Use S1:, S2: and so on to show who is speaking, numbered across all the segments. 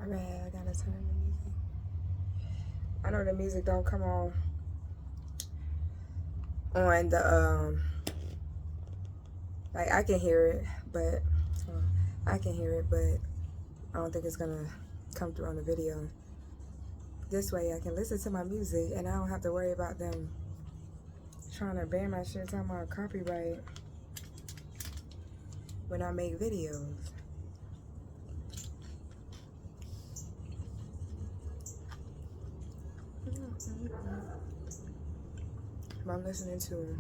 S1: bad. I gotta turn the music. I know the music don't come on the like I can hear it, but I don't think it's gonna come through on the video. This way I can listen to my music and I don't have to worry about them trying to ban my shit, talking about copyright when I make videos. I'm listening to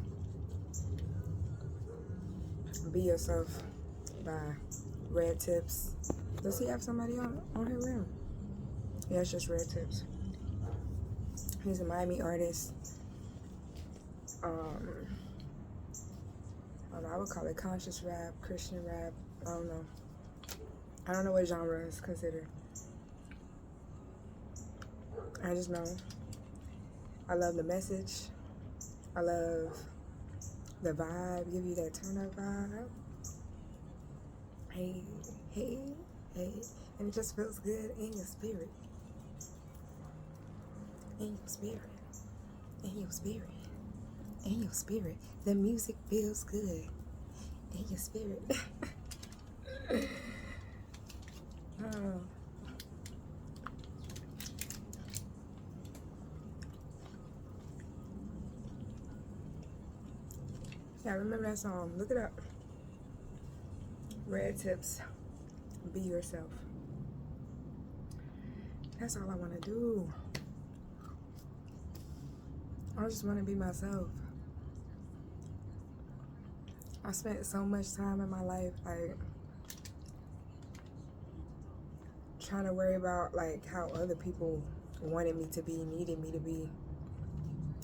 S1: Be Yourself by Red Tips. Does he have somebody on here with him? Yeah, it's just Red Tips. He's a Miami artist. I would call it conscious rap, Christian rap. I don't know. I don't know what genre is considered. I just know I love the message. I love the vibe, give you that turn up vibe. Hey, hey, hey. And it just feels good in your spirit. In your spirit. In your spirit. In your spirit. The music feels good in your spirit. Oh. Yeah, remember that song. Look it up. Red Tips. Be Yourself. That's all I want to do. I just want to be myself. I spent so much time in my life like trying to worry about like how other people wanted me to be, needed me to be.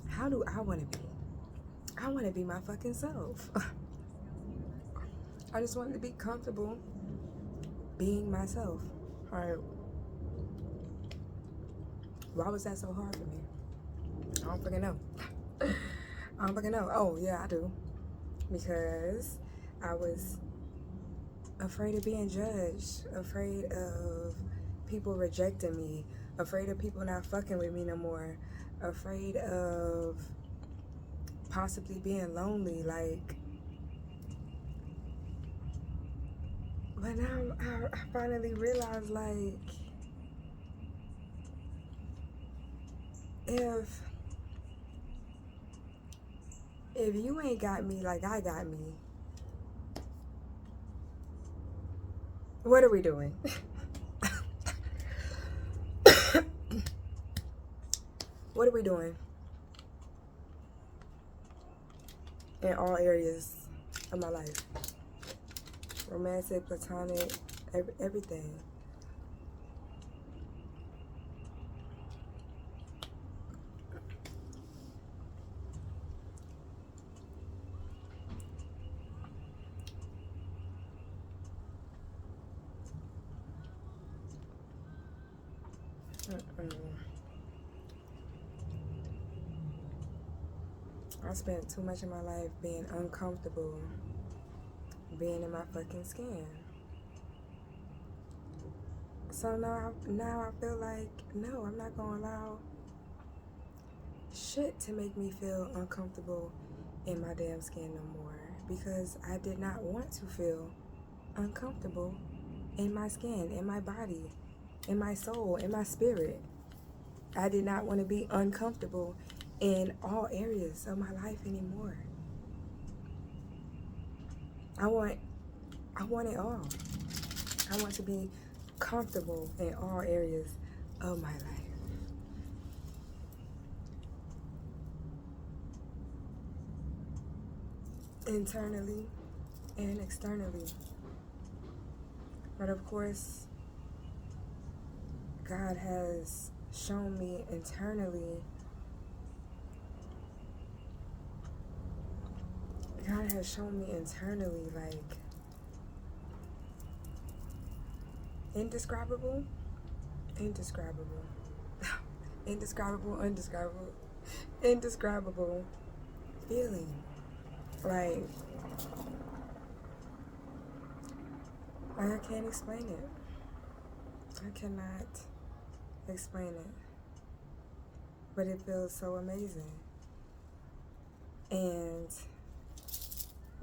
S1: How do I want to be? I want to be my fucking self. I just wanted to be comfortable being myself. Alright. Why was that so hard for me? I don't fucking know. I don't fucking know. Oh, yeah, I do. Because I was afraid of being judged, afraid of people rejecting me, afraid of people not fucking with me no more, afraid of possibly being lonely, like. But now I finally realized, like, if you ain't got me like I got me, what are we doing? What are we doing? In all areas of my life. Romantic, platonic, everything. I spent too much of my life being uncomfortable, being in my fucking skin. So now I feel like, no, I'm not gonna allow shit to make me feel uncomfortable in my damn skin no more. Because I did not want to feel uncomfortable in my skin, in my body, in my soul, in my spirit. I did not want to be uncomfortable in all areas of my life anymore. I want it all. I want to be comfortable in all areas of my life. Internally and externally. But of course, God has shown me internally. God has shown me internally, like, indescribable, indescribable feeling. Like I can't explain it. I cannot explain it, but it feels so amazing. And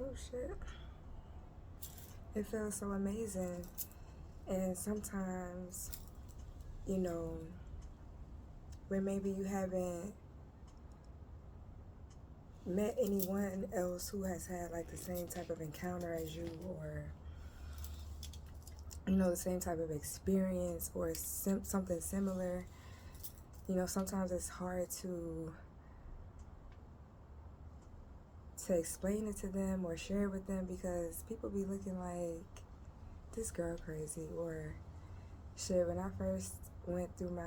S1: oh shit, it feels so amazing. And sometimes, you know, when maybe you haven't met anyone else who has had like the same type of encounter as you, or you know, the same type of experience, or something similar, you know, sometimes it's hard to explain it to them or share it with them, because people be looking like, this girl crazy, or shit. When I first went through my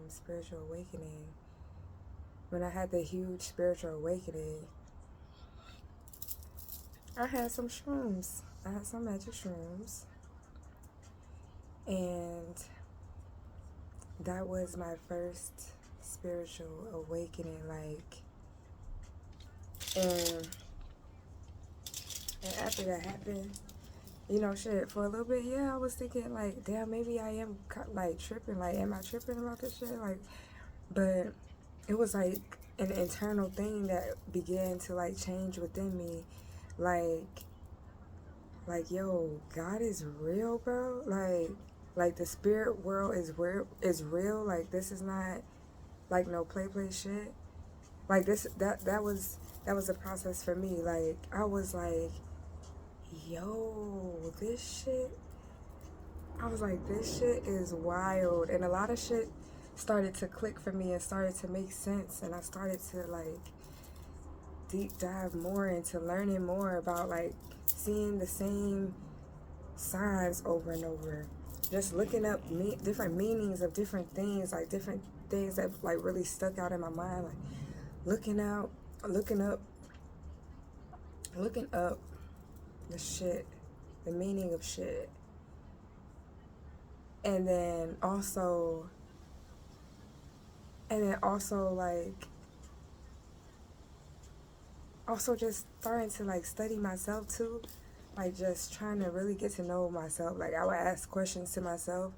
S1: spiritual awakening, when I had the huge spiritual awakening, I had some shrooms. I had some magic shrooms. And that was my first spiritual awakening, like, and after that happened, you know, shit, for a little bit, yeah, I was thinking, like, damn, maybe I am, like, tripping, like, am I tripping about this shit, like, but it was, like, an internal thing that began to, like, change within me, like, yo, God is real, bro, like, the spirit world is real, like, this is not, like, no play shit, like, that was a process for me, like, I was like, yo, this shit, I was like, this shit is wild, and a lot of shit started to click for me and started to make sense, and I started to, like, deep dive more into learning more about, like, seeing the same signs over and over, just looking up different meanings of different things, like, different things that, like, really stuck out in my mind, like, looking up the shit, the meaning of shit. And then also like, also just starting to, like, study myself too, like, just trying to really get to know myself. Like, I would ask questions to myself,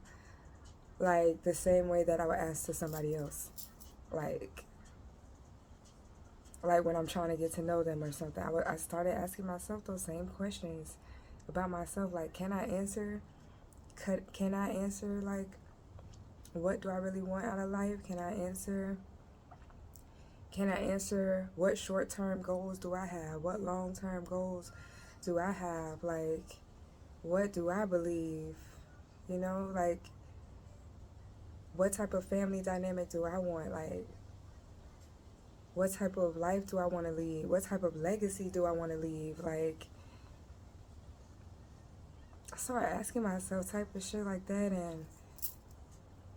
S1: like, the same way that I would ask to somebody else, like when I'm trying to get to know them or something. I started asking myself those same questions about myself, like, can I answer, like, what do I really want out of life? Can I answer what short-term goals do I have? What long-term goals do I have? Like, what do I believe? You know, like, what type of family dynamic do I want? Like, what type of life do I want to lead? What type of legacy do I want to leave? Like, I started asking myself type of shit like that, and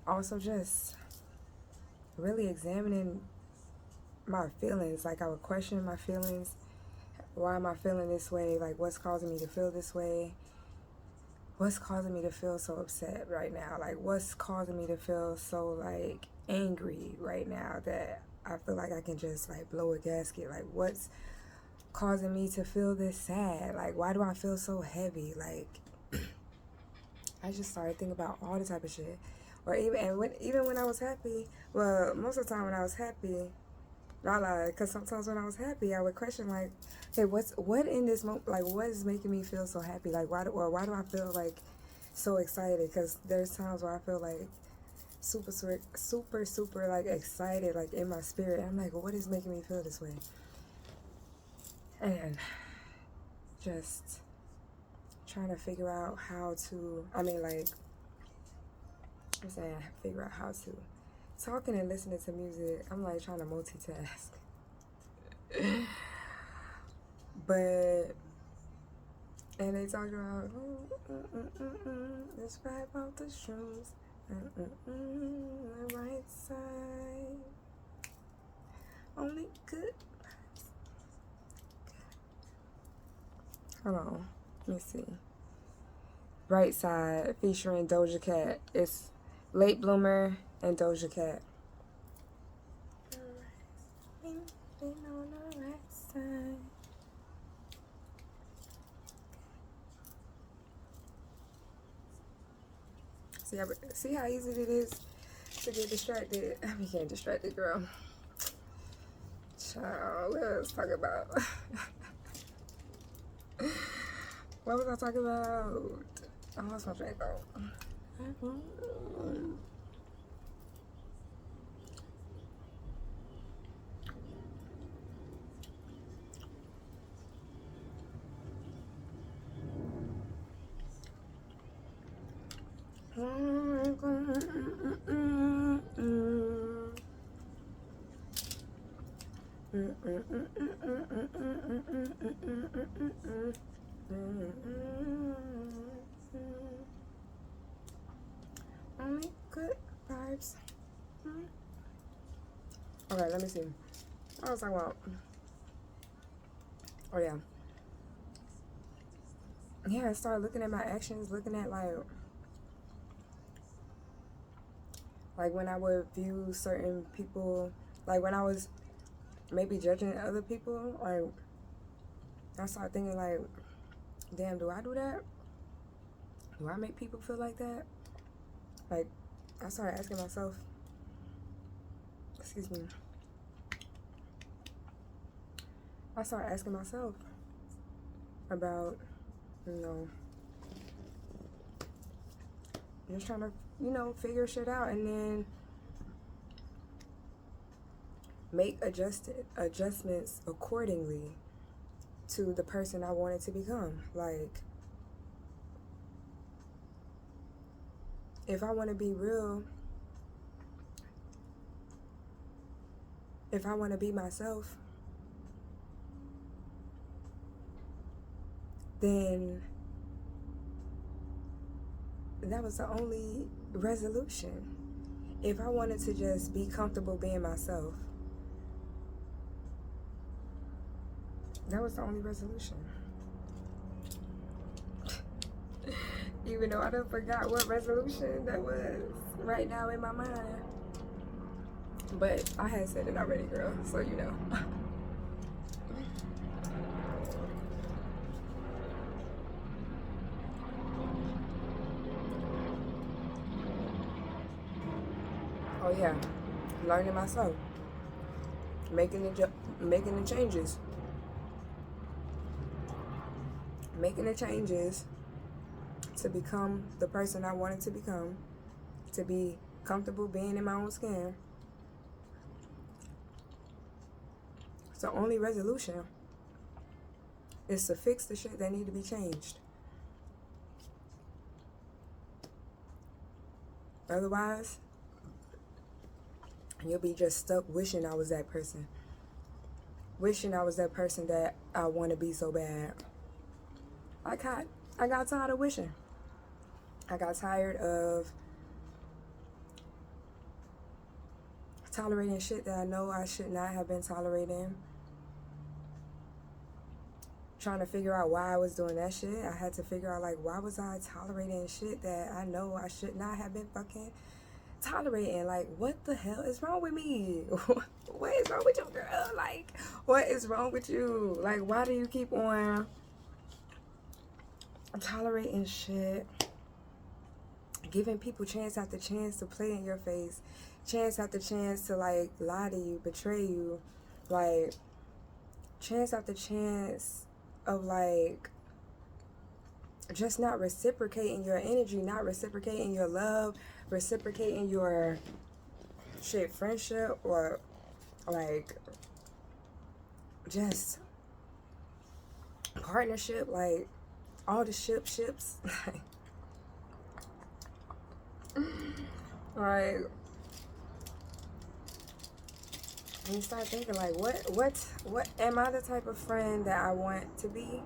S1: also just really examining my feelings. Like, I would question my feelings. Why am I feeling this way? Like, what's causing me to feel this way? What's causing me to feel so upset right now? Like, what's causing me to feel so, like, angry right now that I feel like I can just, like, blow a gasket? Like, what's causing me to feel this sad? Like, why do I feel so heavy? Like, I just started thinking about all the type of shit. Or even when I was happy, well, most of the time when I was happy, not lie, because sometimes when I was happy, I would question, like, hey, what in this moment, like, what is making me feel so happy? Like, why do I feel, like, so excited? Because there's times where I feel, like, super, like, excited, like, in my spirit. And I'm like, what is making me feel this way? And just trying to figure out how to, figure out how to. Talking and listening to music, I'm, like, trying to multitask. But, and they talk about, let's right about the shrooms, the right side, only good. Hold on, let me see. Right Side featuring Doja Cat. It's Late Bloomer and Doja Cat. See how easy it is to get distracted. We can't distract it, girl. Child, let's talk about. What was I talking about? I lost my train of thought. Only good vibes. Okay, let me see. What was I talking about? Oh yeah. Yeah, I started looking at my actions, looking at like when I would view certain people, like when I was maybe judging other people, like I started thinking like, damn, do I do that? Do I make people feel like that? Like, I started asking myself, excuse me, I started asking myself about, just trying to, figure shit out, and then make adjustments accordingly to the person I wanted to become. Like, if I want to be real, if I want to be myself, then that was the only resolution. If I wanted to just be comfortable being myself, that was the only resolution. Even though I done forgot what resolution that was right now in my mind. But I had said it already, girl, so you know. Oh yeah, learning myself, making the changes, to become the person I wanted to become, to be comfortable being in my own skin. So only resolution is to fix the shit that need to be changed. Otherwise, you'll be just stuck wishing I was that person. Wishing I was that person that I want to be so bad. I got tired of wishing. I got tired of tolerating shit that I know I should not have been tolerating. Trying to figure out why I was doing that shit. I had to figure out, like, why was I tolerating shit that I know I should not have been fucking tolerating? Like, what the hell is wrong with me? What is wrong with you, girl? Like, what is wrong with you? Like, why do you keep on tolerating shit? Giving people chance after chance to play in your face. Chance after chance to, like, lie to you, betray you. Like, chance after chance of, like, just not reciprocating your energy, not reciprocating your love, reciprocating your shit, friendship, or like just partnership, like all the ships. Like, and you start thinking, like, what am I the type of friend that I want to be?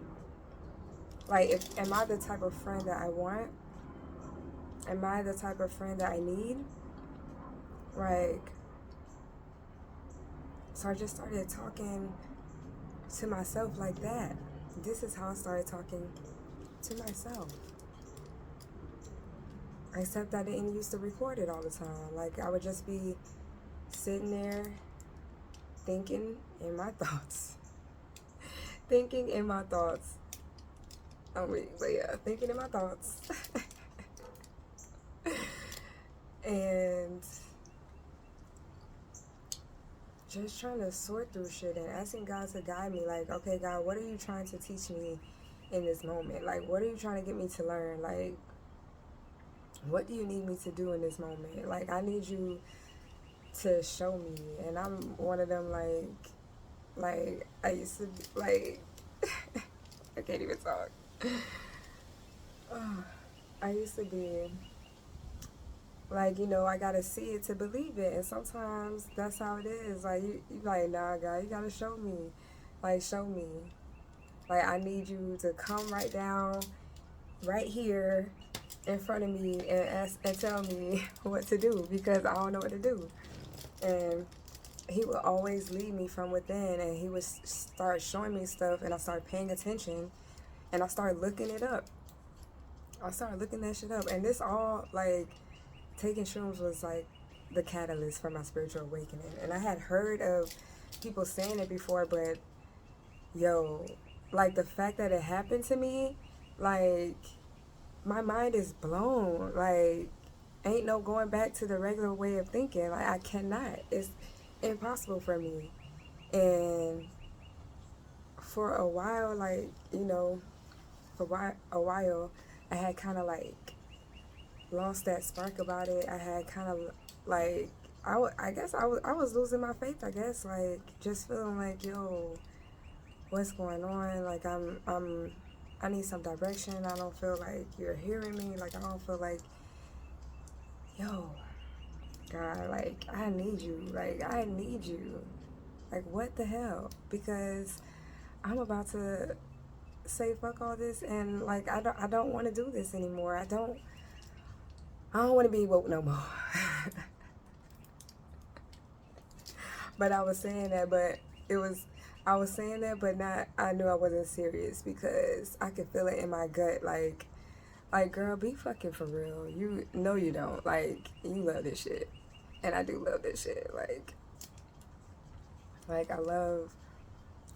S1: Like, am I the type of friend that I want? Am I the type of friend that I need? Like, so I just started talking to myself like that. This is how I started talking to myself. Except I didn't used to record it all the time. Like, I would just be sitting there thinking in my thoughts. Thinking in my thoughts. But yeah, thinking in my thoughts. And just trying to sort through shit and asking God to guide me. Like, okay, God, what are you trying to teach me in this moment? Like, what are you trying to get me to learn? Like, what do you need me to do in this moment? Like, I need you to show me. And I'm one of them, like I used to be, like, I can't even talk. I used to be like, you know, I gotta see it to believe it, and sometimes that's how it is. Like, you like, nah, God, you gotta show me. Like, show me. Like, I need you to come right down, right here, in front of me, and ask and tell me what to do, because I don't know what to do. And he would always lead me from within, and he would start showing me stuff, and I started paying attention, and I started looking it up. I started looking that shit up, and this all, like, taking shrooms was like the catalyst for my spiritual awakening. And I had heard of people saying it before, but yo, like, the fact that it happened to me, like, my mind is blown. Like, ain't no going back to the regular way of thinking. Like, I cannot. It's impossible for me. And for a while, like, you know, for a while, I had kind of like lost that spark about it. I had kind of like, I guess I was losing my faith, I guess, like, just feeling like, yo, what's going on? Like, I need some direction. I don't feel like you're hearing me. Like, I don't feel like, yo, God, like, I need you. Like, I need you. Like, what the hell? Because I'm about to say fuck all this, and like, I don't want to do this anymore. I don't want to be woke no more. But I was saying that, but I was saying that, but not, I knew I wasn't serious, because I could feel it in my gut. Like, girl, be fucking for real. You know you don't. Like, you love this shit. And I do love this shit. Like, I love,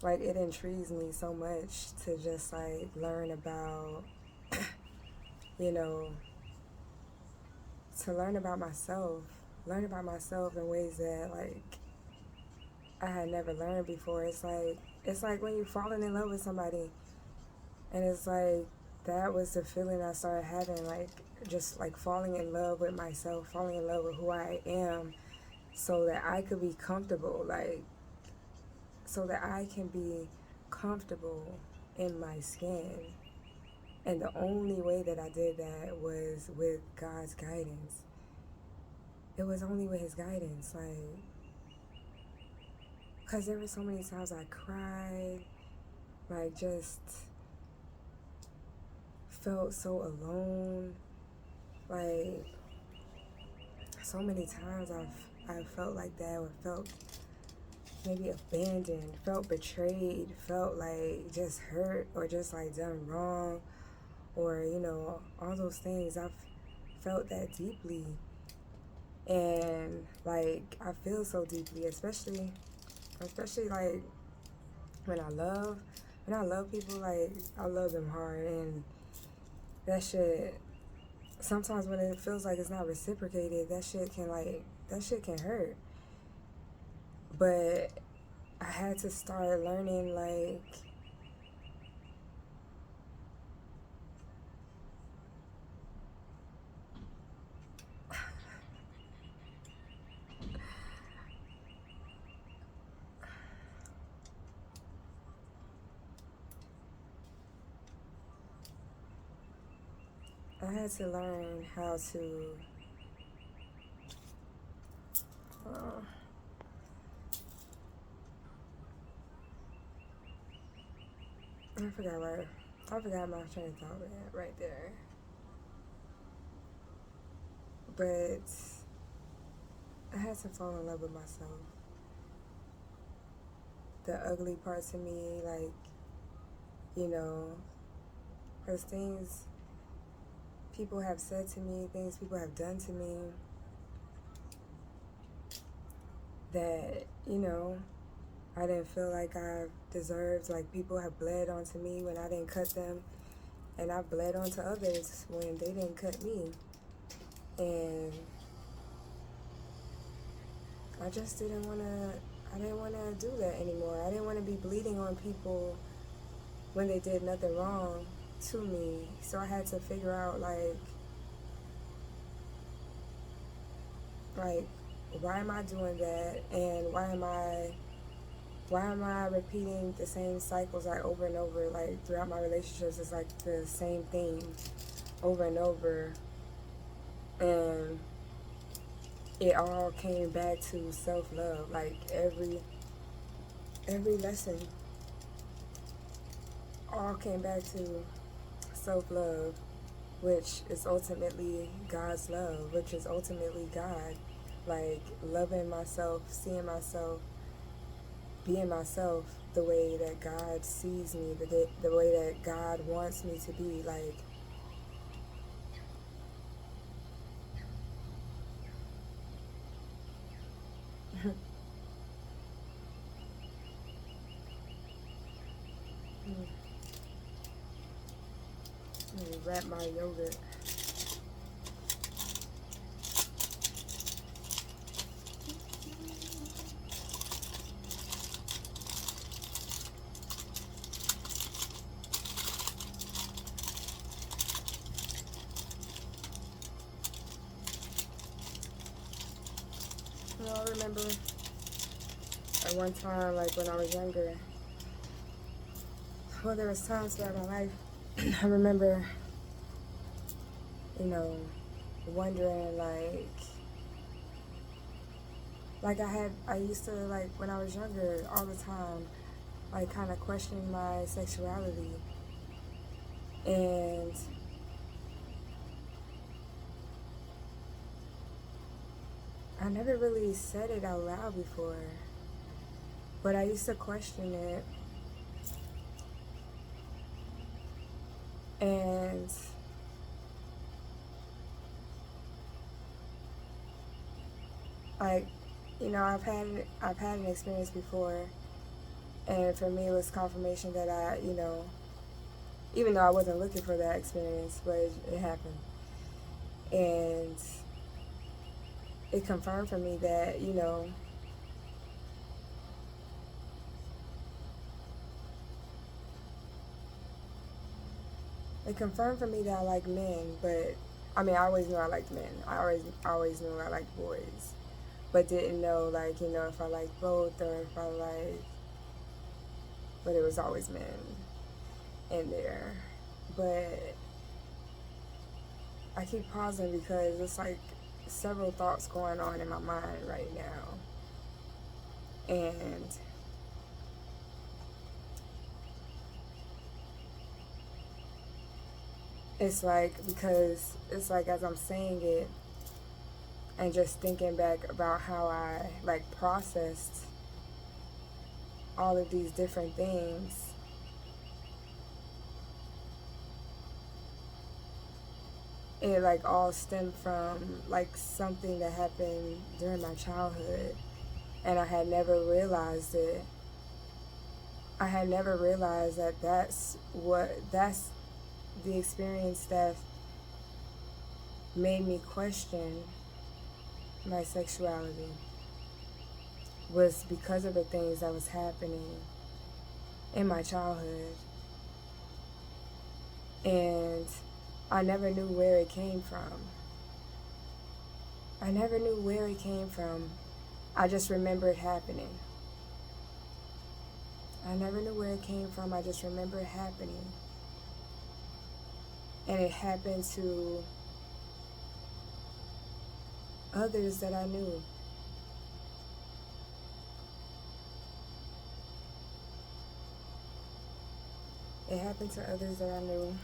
S1: like, it intrigues me so much to just, like, learn about, you know, to learn about myself in ways that, like, I had never learned before. It's like when you're falling in love with somebody, and it's like, that was the feeling I started having, like, just like falling in love with myself, falling in love with who I am, so that I could be comfortable, like, so that I can be comfortable in my skin. And the only way that I did that was with God's guidance. It was only with his guidance, like, because there were so many times I cried, like, just felt so alone. Like, so many times I felt like that, or felt maybe abandoned, felt betrayed, felt like just hurt, or just like done wrong, or, you know, all those things. I've felt that deeply. And like, I feel so deeply, especially like when I love people, like, I love them hard. And that shit, sometimes when it feels like it's not reciprocated, that shit can hurt. But I had to start learning, like, I had to learn how to, I forgot my train of thought right there. But I had to fall in love with myself. The ugly parts of me, like, you know, because things people have said to me, things people have done to me, that, you know, I didn't feel like I deserved. Like, people have bled onto me when I didn't cut them, and I bled onto others when they didn't cut me. And I just didn't want to, I didn't want to do that anymore. I didn't want to be bleeding on people when they did nothing wrong to me. So I had to figure out, like, why am I doing that? And why am I repeating the same cycles like over and over? Like throughout my relationships, it's like the same thing over and over. And it all came back to self-love. Like every lesson all came back to self-love, which is ultimately God's love, which is ultimately God. Like loving myself, seeing myself, being myself the way that God sees me, the way that God wants me to be. Like, let me wrap my yogurt. You know, I remember at one time, like when I was younger, well, there was times throughout my life, I remember, you know, wondering, I used to, like, when I was younger, all the time, like, kind of questioning my sexuality. And I never really said it out loud before, but I used to question it. And like, you know, I've had an experience before, and for me it was confirmation that you know, even though I wasn't looking for that experience, but it happened. And it confirmed for me that, you know, it confirmed for me that I like men, but I mean, I always knew I liked men. I always knew I liked boys, but didn't know, like, you know, if I liked both or if I liked, but it was always men in there. But I keep pausing because it's like several thoughts going on in my mind right now. And it's like, because it's like as I'm saying it and just thinking back about how I like processed all of these different things, it like all stemmed from like something that happened during my childhood, and I had never realized it. I had never realized that that's the experience that made me question my sexuality, was because of the things that was happening in my childhood. And I never knew where it came from. I never knew where it came from. I just remember it happening. I never knew where it came from. I just remember it happening. And it happened to others that I knew. It happened to others that I knew.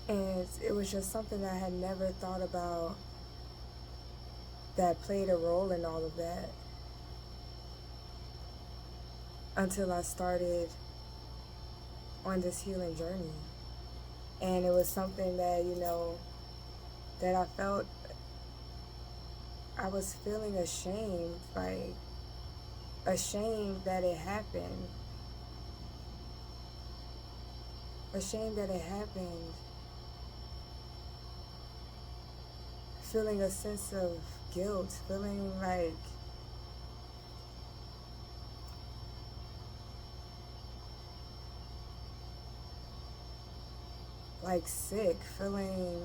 S1: And it was just something that I had never thought about that played a role in all of that until I started on this healing journey. And it was something that, you know, that I felt, I was feeling ashamed, like ashamed that it happened. ashamed that it happened, feeling a sense of guilt, feeling like sick, feeling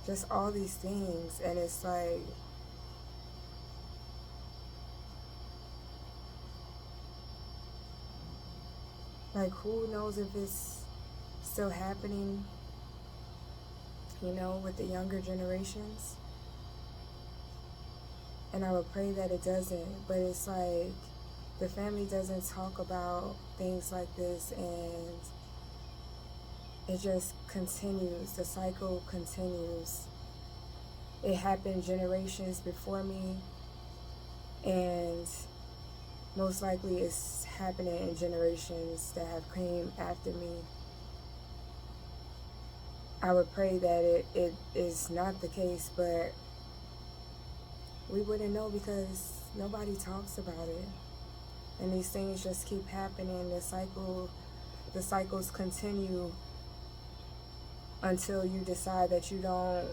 S1: just all these things. And it's like who knows if it's still happening, with the younger generations. And I would pray that it doesn't, but it's like the family doesn't talk about things like this, and it just continues. The cycle continues. It happened generations before me, and most likely it's happening in generations that have came after me. I would pray that it is not the case, but we wouldn't know because nobody talks about it. And these things just keep happening. The cycles continue until you decide that you don't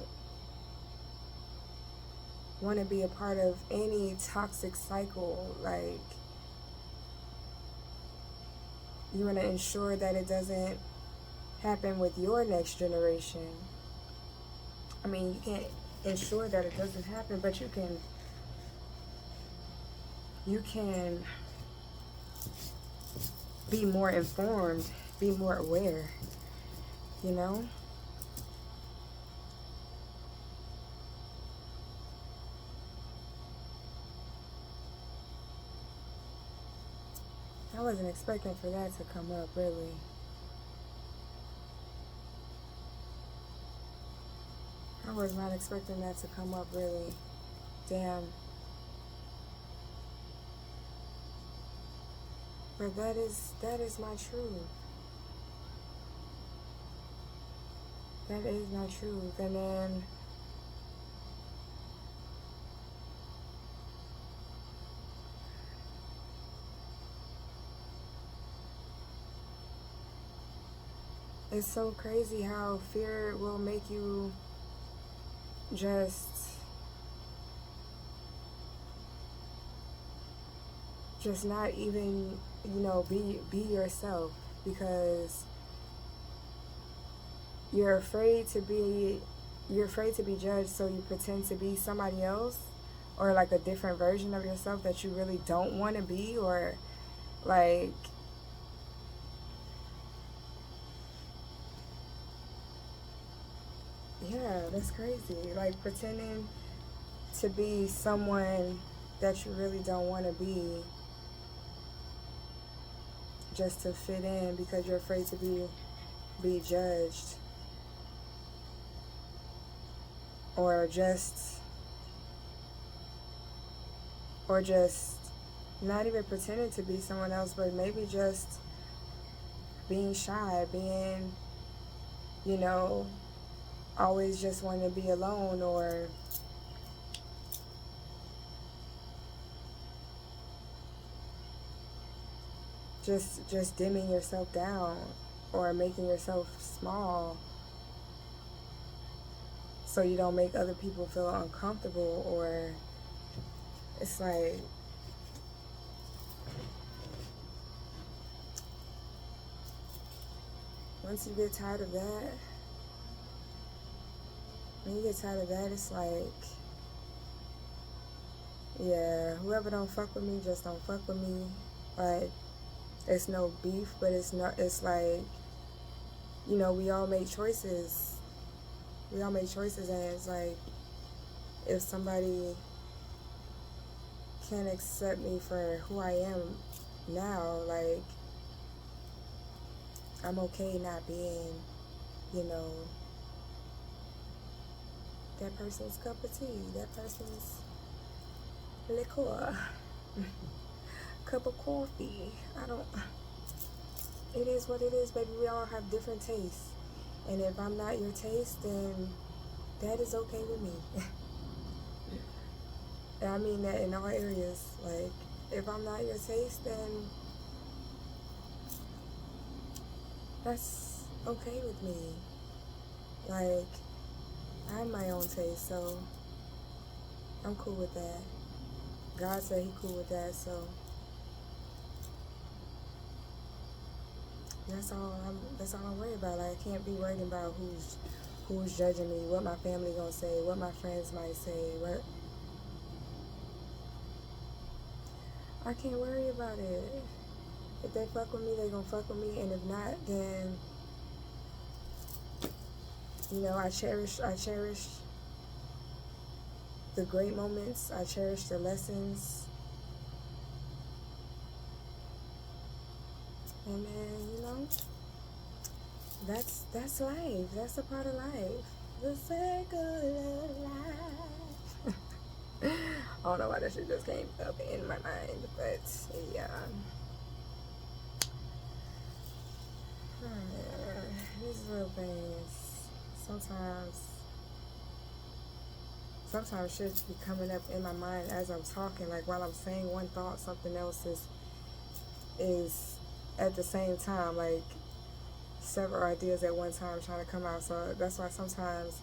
S1: want to be a part of any toxic cycle. Like, you want to ensure that it doesn't happen with your next generation. I mean, you can't ensure that it doesn't happen, but you can be more informed, be more aware, I wasn't expecting for that to come up, really. I was not expecting that to come up, really. Damn. But that is my truth. That is my truth. And then it's so crazy how fear will make you just not even, be yourself, because you're afraid to be judged, so you pretend to be somebody else, or like a different version of yourself that you really don't want to be, or like, yeah, that's crazy. Like pretending to be someone that you really don't want to be, just to fit in because you're afraid to be judged, or just not even pretending to be someone else, but maybe just being shy, being, always just wanting to be alone, or just dimming yourself down, or making yourself small so you don't make other people feel uncomfortable. Or it's like, once you get tired of that, it's like, yeah, whoever don't fuck with me, just don't fuck with me. Like, it's no beef, but it's like, we all make choices. And it's like, if somebody can't accept me for who I am now, like, I'm okay not being, that person's cup of tea, that person's liqueur, cup of coffee. It is what it is, baby. We all have different tastes. And if I'm not your taste, then that is okay with me. And I mean that in all areas. Like, if I'm not your taste, then that's okay with me. Like, I have my own taste, so I'm cool with that. God said he cool with that, so that's all I'm worried about. Like, I can't be worried about who's judging me, what my family gonna say, what my friends might say, what I can't worry about it. If they fuck with me, they gonna fuck with me, and if not, then I cherish the great moments. I cherish the lessons, and then that's life. That's a part of life. The circle of life. I don't know why that shit just came up in my mind, but yeah. These little things. Sometimes shit be coming up in my mind as I'm talking. Like while I'm saying one thought, something else is at the same time. Like several ideas at one time trying to come out. So that's why sometimes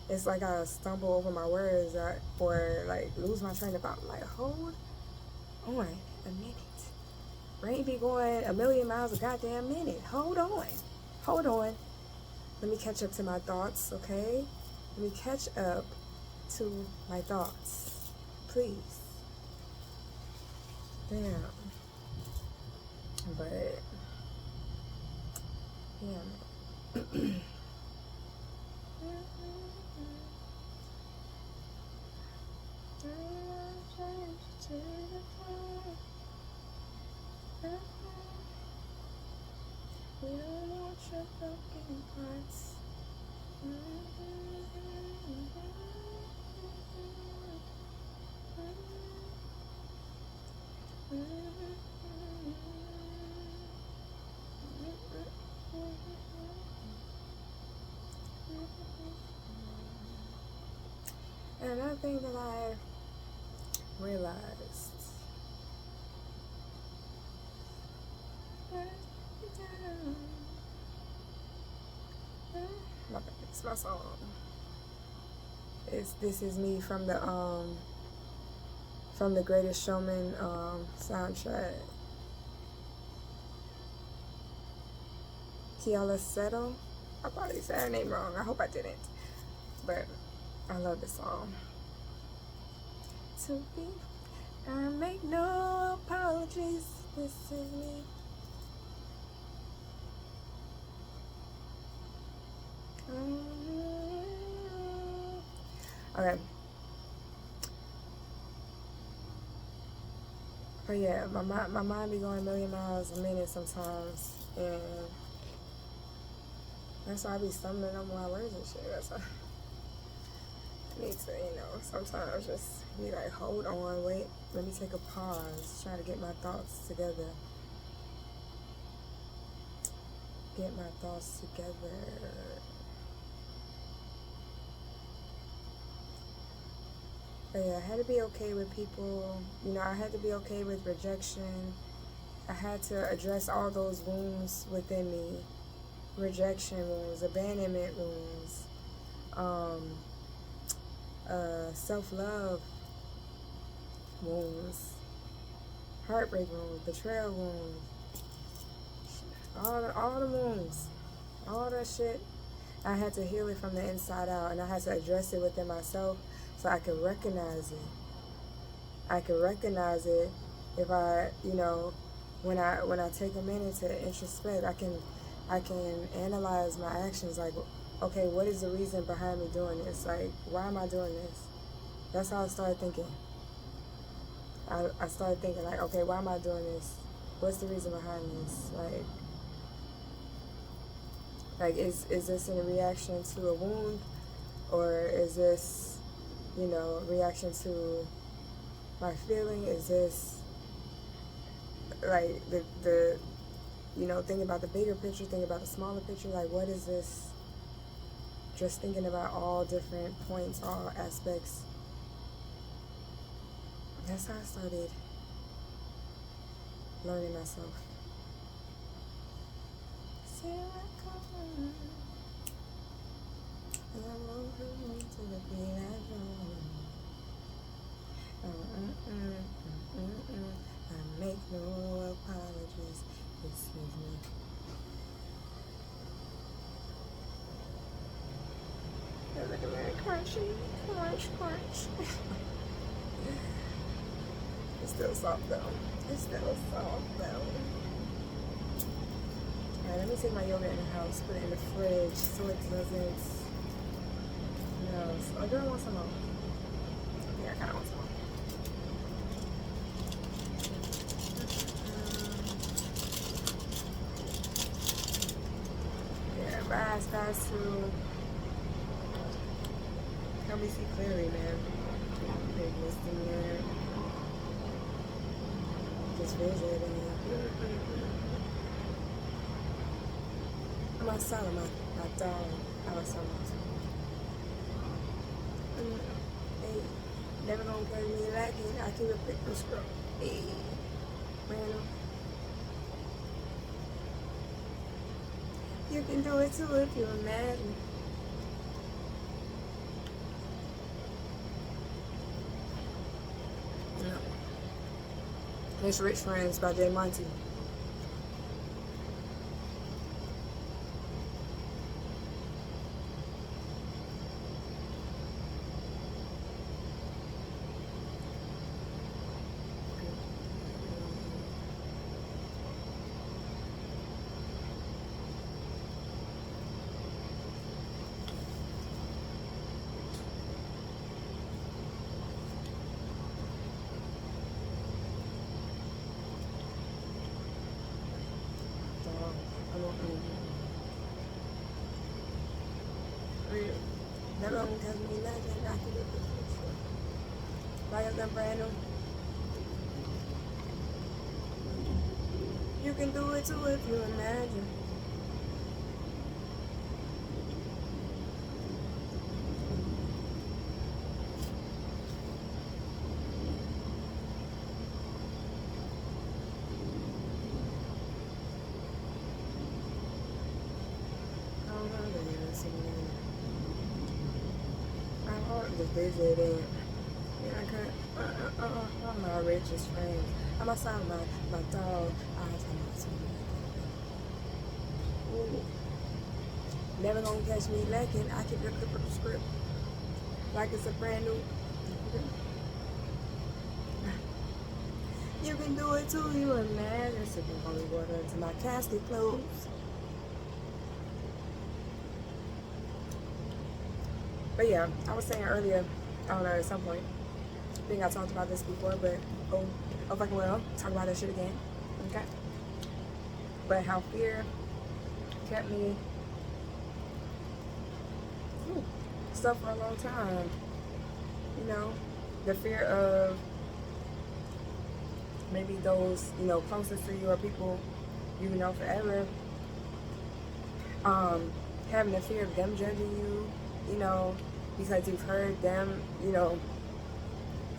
S1: it's like I stumble over my words or like lose my train of thought. Like, hold on a minute. Rain be going a million miles a goddamn minute. Hold on. Let me catch up to my thoughts, okay? Let me catch up to my thoughts. Please. Damn. But, yeah. We don't want your broken parts. And another thing that I realized. It's my song. This is me from the Greatest Showman soundtrack. Kiala Settle. I probably said her name wrong. I hope I didn't. But I love this song. To be, I make no apologies. This is me. Okay. But yeah, my mind be going a million miles a minute sometimes, and that's why I be stumbling over my words and shit. That's why I need to, sometimes just be like, hold on, wait, let me take a pause, try to get my thoughts together. But yeah, I had to be okay with people. I had to be okay with rejection. I had to address all those wounds within me. Rejection wounds, abandonment wounds, self-love wounds, heartbreak wounds, betrayal wounds, all the wounds, all that shit. I had to heal it from the inside out, and I had to address it within myself so I could recognize it. I could recognize it if I, when I take a minute to introspect, I can analyze my actions. Like, okay, what is the reason behind me doing this? Like, why am I doing this? That's how I started thinking. I started thinking like, okay, why am I doing this? What's the reason behind this? Like is this in a reaction to a wound, or is this, reaction to my feeling? Is this like the thinking about the bigger picture, thinking about the smaller picture? Like, what is this? Just thinking about all different points, all aspects. That's how I started learning myself. And I won't hurt to the beat I drum. I make no apologies. Excuse me. Look at that crunchy, crunch. It's still soft though. It's still soft though. Alright, let me take my yogurt in the house, put it in the fridge so it doesn't. No, so I don't want some more. Yeah, I kind of want some more. Yeah, fast too. Help me see clearly, man. Big listing there. Just visiting. I'm outside of my dog. I was so much. Hey, never gonna catch me lacking. I keep a pick scrub. Hey, random. You can do it too if you imagine. No. It's Rich Friends by Jay Monty. Never gonna tell me nothing. I can do it. Like them brand new. You can do it too if you imagine. Just visiting. Yeah, I can't. I'm my richest friend. I'm outside of my dog. Ooh. Never gonna catch me lacking. I keep your clipper script like it's a brand new. You can do it too. You imagine sipping holy water until my casket closed. But yeah, I was saying earlier, I don't know, at some point, I think I talked about this before, but oh fucking well, talk about that shit again, okay? But how fear kept me stuck for a long time, you know? The fear of maybe those, you know, closest to you or people you know forever, having the fear of them judging you, you know, because you've heard them, you know,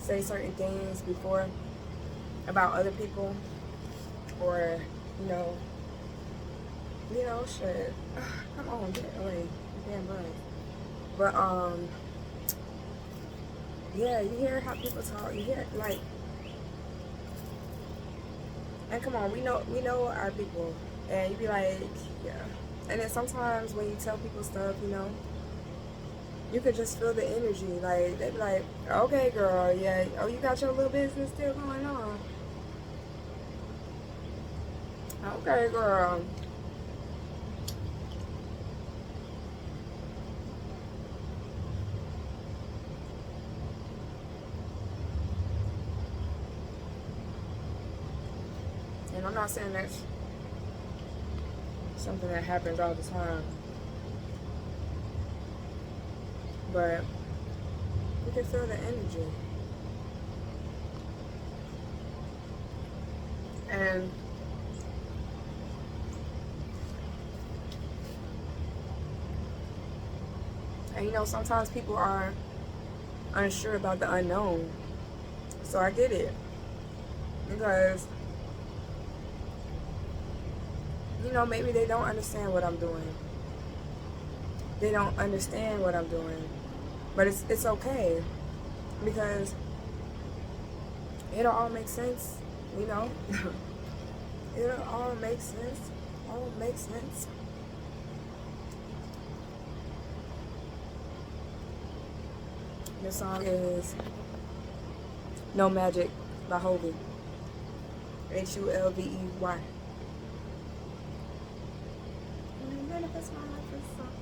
S1: say certain things before about other people, or, you know, shit. Come on, get away, damn buzz. But yeah, you hear how people talk. You hear like, and come on, we know our people, and you be like, yeah. And then sometimes when you tell people stuff, you know, you could just feel the energy. Like, they be like, okay, girl, yeah, oh, you got your little business still going on. Okay, girl. And I'm not saying that's something that happens all the time, but you can feel the energy. And you know, sometimes people are unsure about the unknown. So I get it. Because, you know, maybe they don't understand what I'm doing. they don't understand what I'm doing. But it's okay, because it'll all make sense, you know. It'll all make sense. All make sense. The song is No Magic by Hovey. Hulvey. Manifest my life is something.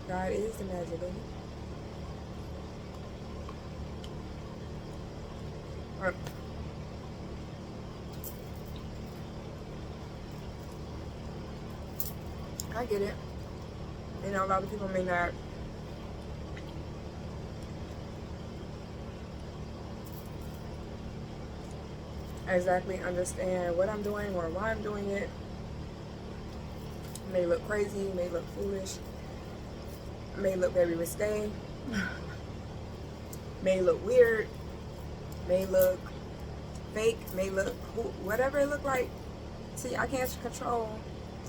S1: God is the magic, baby. Right. I get it. You know, a lot of people may not exactly understand what I'm doing or why I'm doing it. It may look crazy, it may look foolish, it may look very risque, may look weird, may look fake, may look whatever it look like. See, I can't control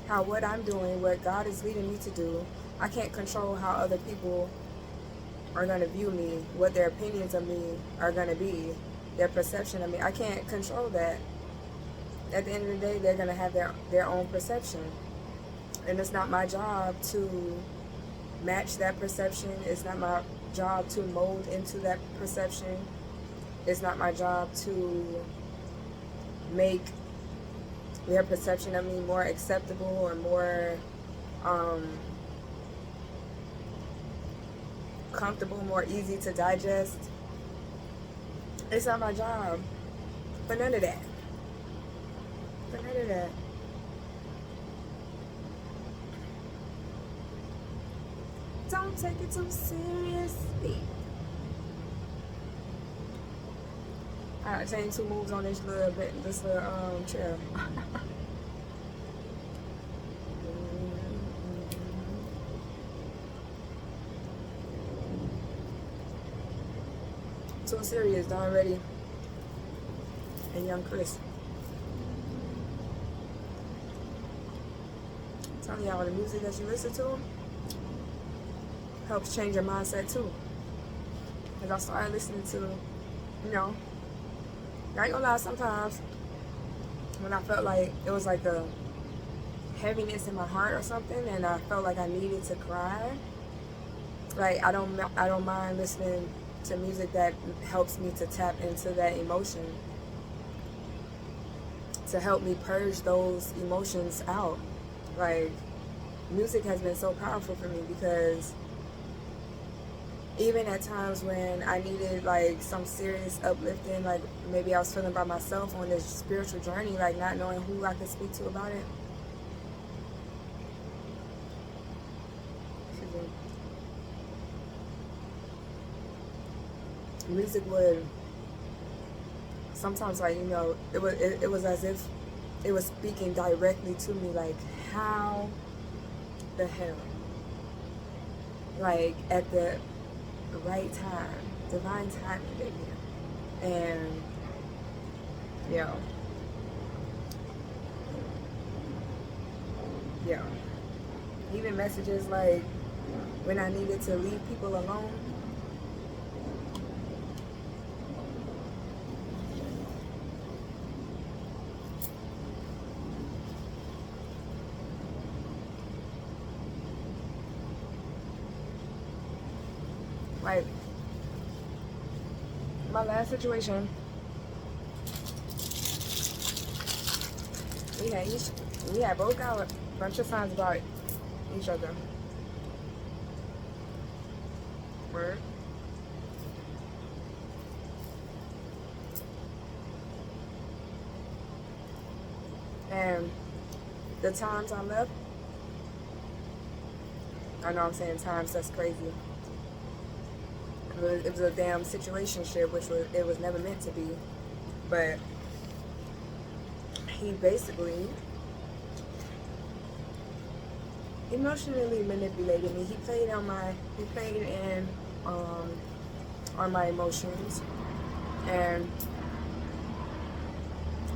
S1: how what I'm doing, what God is leading me to do. I can't control how other people are going to view me, what their opinions of me are going to be, their perception of me. I can't control that. At the end of the day, they're going to have their own perception. And it's not my job to match that perception. It's not my job to mold into that perception. It's not my job to make their perception of me more acceptable or more comfortable, more easy to digest. It's not my job. For none of that. For none of that. Don't take it too seriously. I changed 2 moves on this little chair. So serious, Don Ready and Young Chris. I'm telling y'all, the music that you listen to helps change your mindset too. As I started listening to, you know, I ain't gonna lie, sometimes when I felt like it was like a heaviness in my heart or something, and I felt like I needed to cry, like I don't mind listening to music that helps me to tap into that emotion, to help me purge those emotions out. Like, music has been so powerful for me, because even at times when I needed like some serious uplifting, like maybe I was feeling by myself on this spiritual journey, like not knowing who I could speak to about it. Music would sometimes, like, you know, it was as if it was speaking directly to me, like, how the hell, like at the right time, divine timing, baby. And yeah, even messages like when I needed to leave people alone. Like, my last situation, we had both got a bunch of signs about each other. Word. And the times I left, I know I'm saying times, that's crazy. It was a damn situationship, which it was never meant to be. But he basically emotionally manipulated me. He played in on my emotions.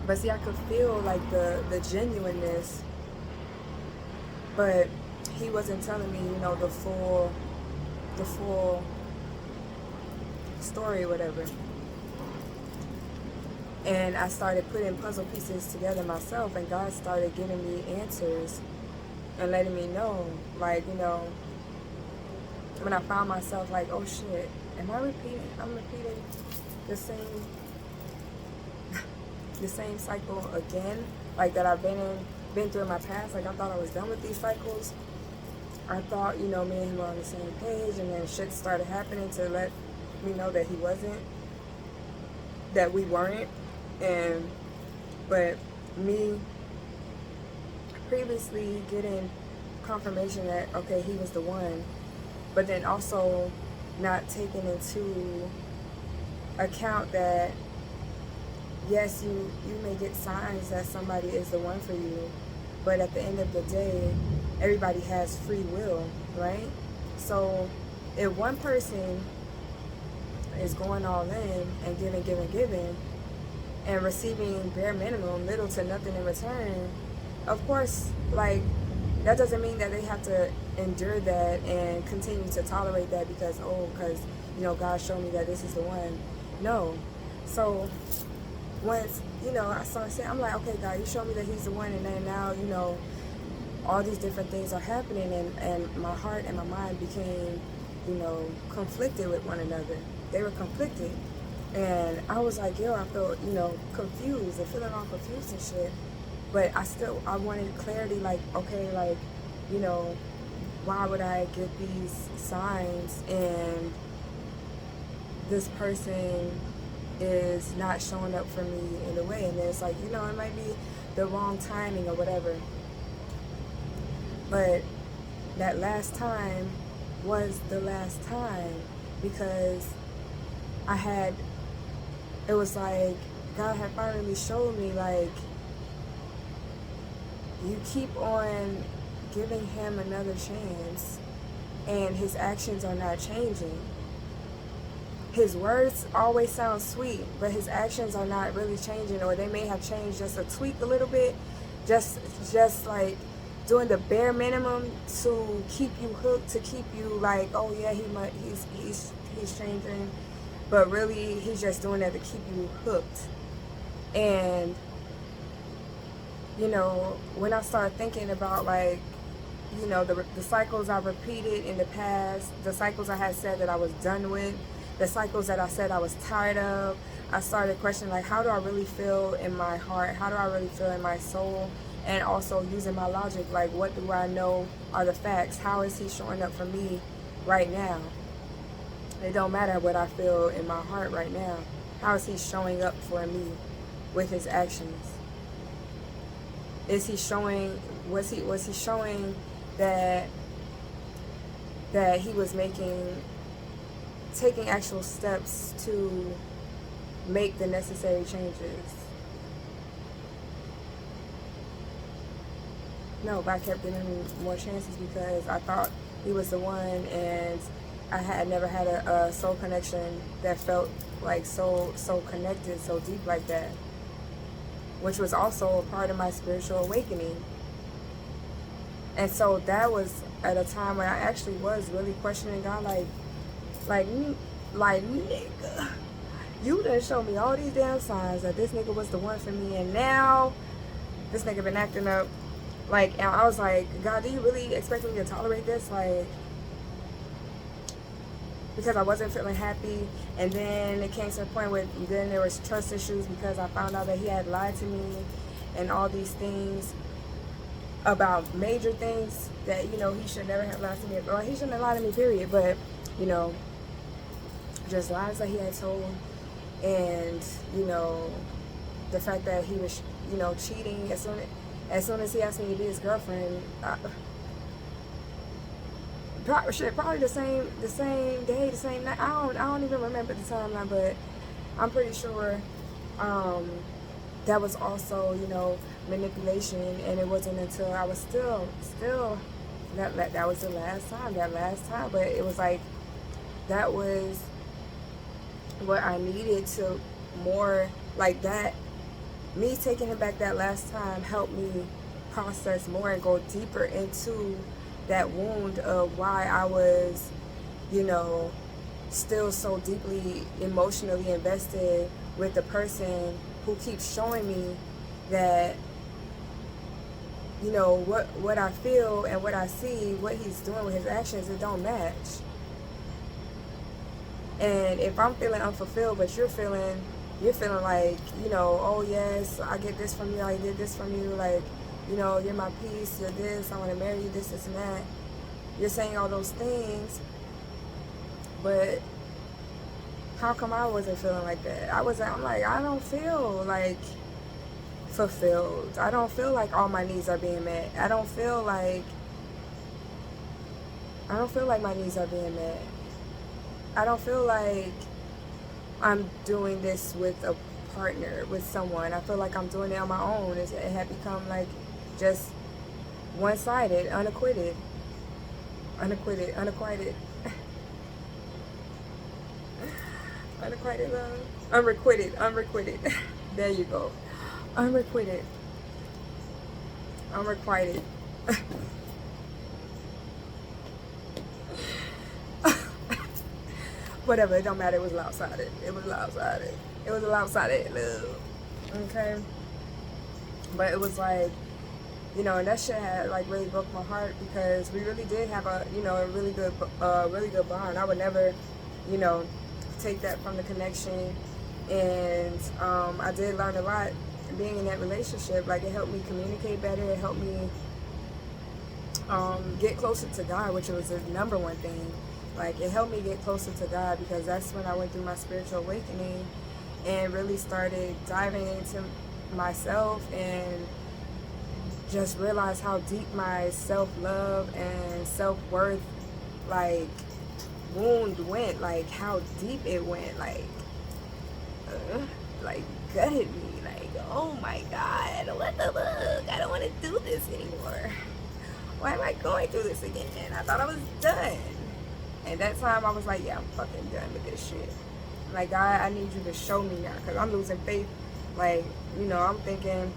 S1: But see, I could feel like the genuineness, but he wasn't telling me, you know, the full story or whatever. And I started putting puzzle pieces together myself, and God started giving me answers and letting me know, like, you know, when I found myself like, oh shit, I'm repeating the same cycle again, like that I've been through in my past. Like, I thought I was done with these cycles. I thought, you know, me and him were on the same page, and then shit started happening to let me know that he wasn't, that we weren't. But me previously getting confirmation that, okay, he was the one, but then also not taking into account that, yes, you may get signs that somebody is the one for you, but at the end of the day, everybody has free will, right? So if one person is going all in and giving, and receiving bare minimum, little to nothing in return, of course, like, that doesn't mean that they have to endure that and continue to tolerate that because, you know, God showed me that this is the one. No. So once, you know, I started saying, I'm like, okay, God, you showed me that he's the one, and then now, you know, all these different things are happening, and my heart and my mind became, you know, conflicted with one another. They were conflicted. And I was like, yo, I felt, you know, confused and feeling all confused and shit. But I wanted clarity, like, okay, like, you know, why would I get these signs and this person is not showing up for me in a way? And it's like, you know, it might be the wrong timing or whatever. But that last time was the last time, because it was like God had finally showed me, like, you keep on giving him another chance and his actions are not changing. His words always sound sweet, but his actions are not really changing, or they may have changed just a tweak a little bit, just like doing the bare minimum to keep you hooked, to keep you like, oh yeah, he's changing, but really he's just doing that to keep you hooked. And you know, when I started thinking about, like, you know, the cycles I repeated in the past, the cycles I had said that I was done with, the cycles that I said I was tired of, I started questioning, like, how do I really feel in my heart? How do I really feel in my soul? And also using my logic, like, what do I know are the facts? How is he showing up for me right now? It don't matter what I feel in my heart right now. How is he showing up for me with his actions? Was he showing that he was taking actual steps to make the necessary changes? No, but I kept giving him more chances because I thought he was the one, and I had never had a soul connection that felt like so connected, so deep like that, which was also a part of my spiritual awakening. And so that was at a time when I actually was really questioning God, like nigga, you done showed me all these damn signs that this nigga was the one for me, and now this nigga been acting up. Like, and I was like, God, do you really expect me to tolerate this? Like, because I wasn't feeling happy. And then it came to a point where then there was trust issues because I found out that he had lied to me and all these things about major things that, you know, he should never have lied to me. Well, he shouldn't have lied to me, period. But, you know, just lies that he had told. And, you know, the fact that he was, you know, cheating as soon as he asked me to be his girlfriend. Probably the same day, the same night. I don't even remember the timeline, but I'm pretty sure that was also, you know, manipulation. And it wasn't until I was still that was the last time. But it was like that was what I needed to more, like that. Me taking him back that last time helped me process more and go deeper into that wound of why I was, you know, still so deeply emotionally invested with the person who keeps showing me that, you know, what I feel and what I see, what he's doing with his actions, it don't match. And if I'm feeling unfulfilled, but you're feeling like, you know, oh yes, I get this from you, I get this from you, like, you know, you're my peace, you're this, I want to marry you, this and that. You're saying all those things, but how come I wasn't feeling like that? I'm like, I don't feel like fulfilled. I don't feel like all my needs are being met. I don't feel like my needs are being met. I don't feel like I'm doing this with a partner, with someone. I feel like I'm doing it on my own. It had become like just one-sided, unacquitted. Unacquitted love. Unrequited. There you go. Unrequited. Whatever, it don't matter. It was lopsided. It was a lopsided love. Okay? But it was like, you know, and that shit had like really broke my heart, because we really did have a, you know, a really good bond. I would never, you know, take that from the connection. And I did learn a lot being in that relationship. Like, it helped me communicate better. It helped me get closer to God, which was the number one thing. Like, it helped me get closer to God, because that's when I went through my spiritual awakening and really started diving into myself and just realized how deep my self-love and self-worth, like, wound went, like how deep it went, like gutted me, like, oh my God, what the fuck, I don't want to do this anymore. Why am I going through this again? I thought I was done. And that time I was like, yeah, I'm fucking done with this shit. Like, God, I need you to show me now, because I'm losing faith. Like, you know, I'm thinking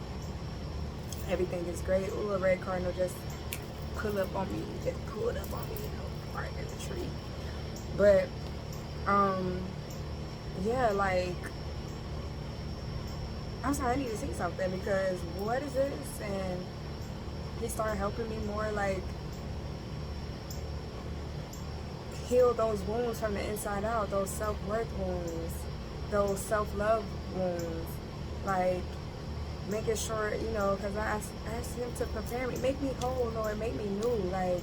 S1: everything is great. Ooh, a red cardinal just pulled up on me, you know, right in the tree. But, yeah, like, I was like, I need to see something, because what is this? And he started helping me more, like, heal those wounds from the inside out, those self-worth wounds, those self-love wounds, like, making sure, you know, because I asked him to prepare me, make me whole, Lord, make me new, like,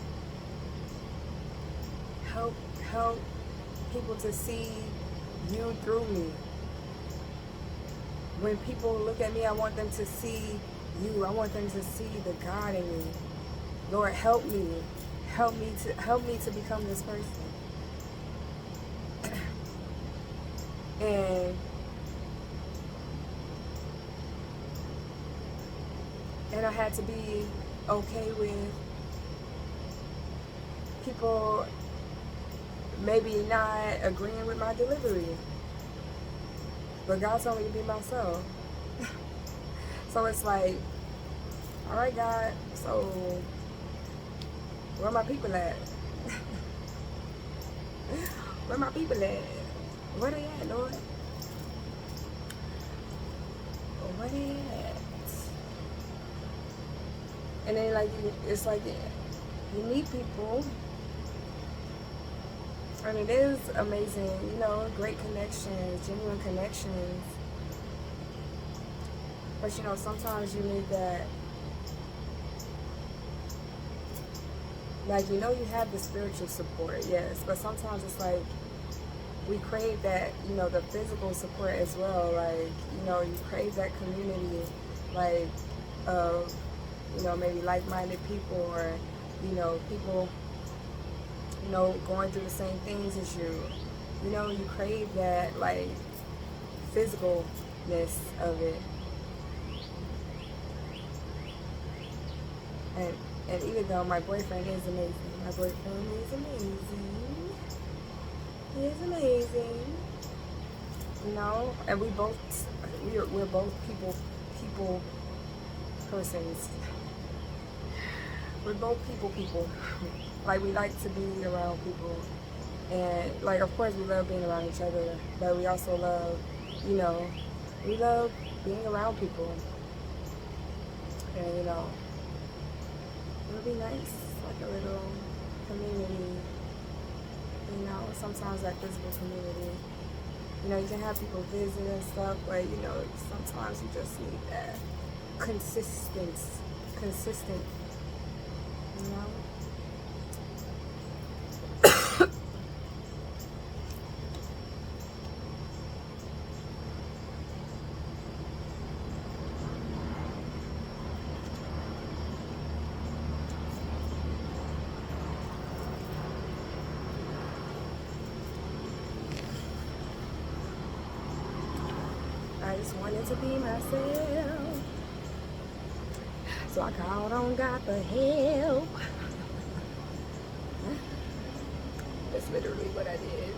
S1: help people to see you through me. When people look at me, I want them to see you. I want them to see the God in me. Lord, help me to become this person. And I had to be okay with people maybe not agreeing with my delivery. But God told me to be myself. So it's like, all right, God, so where my people at? Where my people at? Where they at, Lord? Where they at? And then, like, it's like, you meet people, and it is amazing, you know, great connections, genuine connections. But, you know, sometimes you need that, like, you know, you have the spiritual support, yes, but sometimes it's like, we crave that, you know, the physical support as well. Like, you know, you crave that community, like, of, you know, maybe like-minded people, or, you know, people, you know, going through the same things as you. You know, you crave that, like, physicalness of it. And even though my boyfriend is amazing, He is amazing. You know, and we're both people persons. We're both people. Like, we like to be around people, and like, of course we love being around each other, but we also love, you know, we love being around people. And you know, it would be nice, like a little community, you know, sometimes that physical community. You know, you can have people visit and stuff, but you know, sometimes you just need that consistent, you know? I just wanted to be myself, so I called on God for help. That's literally what I did.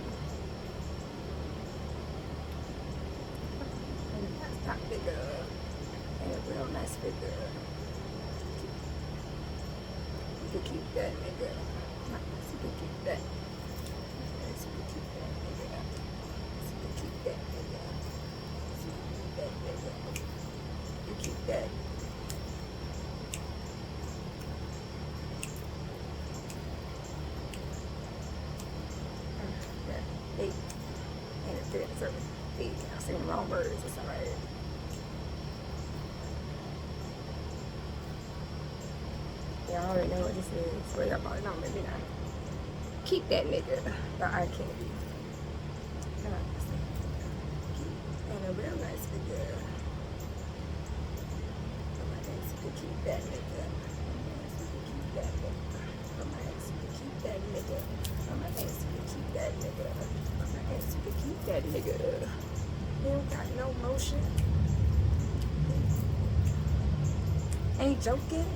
S1: And a nice top figure, and a real nice figure. You can keep that, nigga. You can keep that. You can keep that, nigga. You can keep that, nigga. You keep that. Hey, and it's good. So, hey, I'm saying the wrong words. It's alright. Y'all already know what this is. Well, y'all probably know, maybe not. Keep that nigga. The eye candy. And a real nice figure. Keep that nigga. Keep that nigga. Keep that nigga. Keep that nigga. Keep that nigga. He don't got no motion. Ain't joking.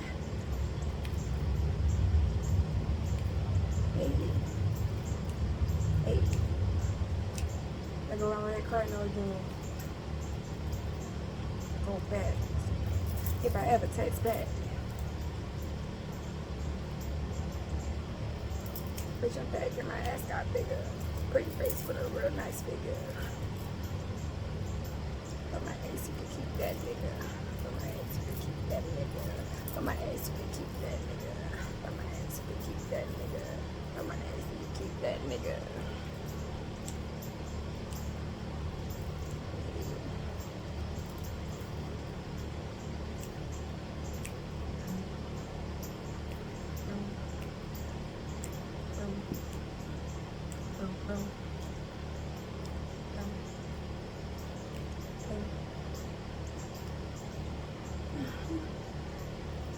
S1: Hey. I go around with that cardinal again. Go back. If I ever text back. Bitch, I'm back and my ass got bigger. Pretty face with a real nice figure. But my ass, you can keep that nigga. But my ass, you can keep that nigga. But my ass, you can keep that nigga. But my ass, you can keep that nigga. But my ass, you can keep that nigga.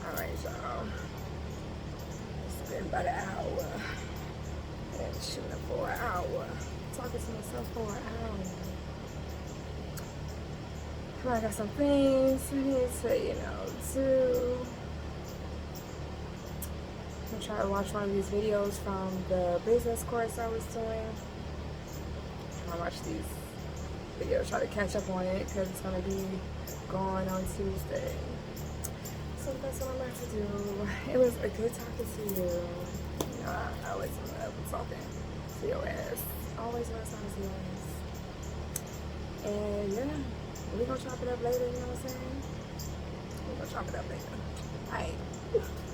S1: Alright, y'all. It's been about an hour. I've been shooting for an hour. Talking to myself for an hour. I got some things I need to, you know, do. I'm trying to watch one of these videos from the business course I was doing. I watch these videos, try to catch up on it because it's going to be going on Tuesday. So that's what I'm about to do. It was a good talking to you. You know, I always love talking to your ass. Always love talking to your ass. And yeah, we're going to chop it up later, you know what I'm saying? We're going to chop it up later. Alright.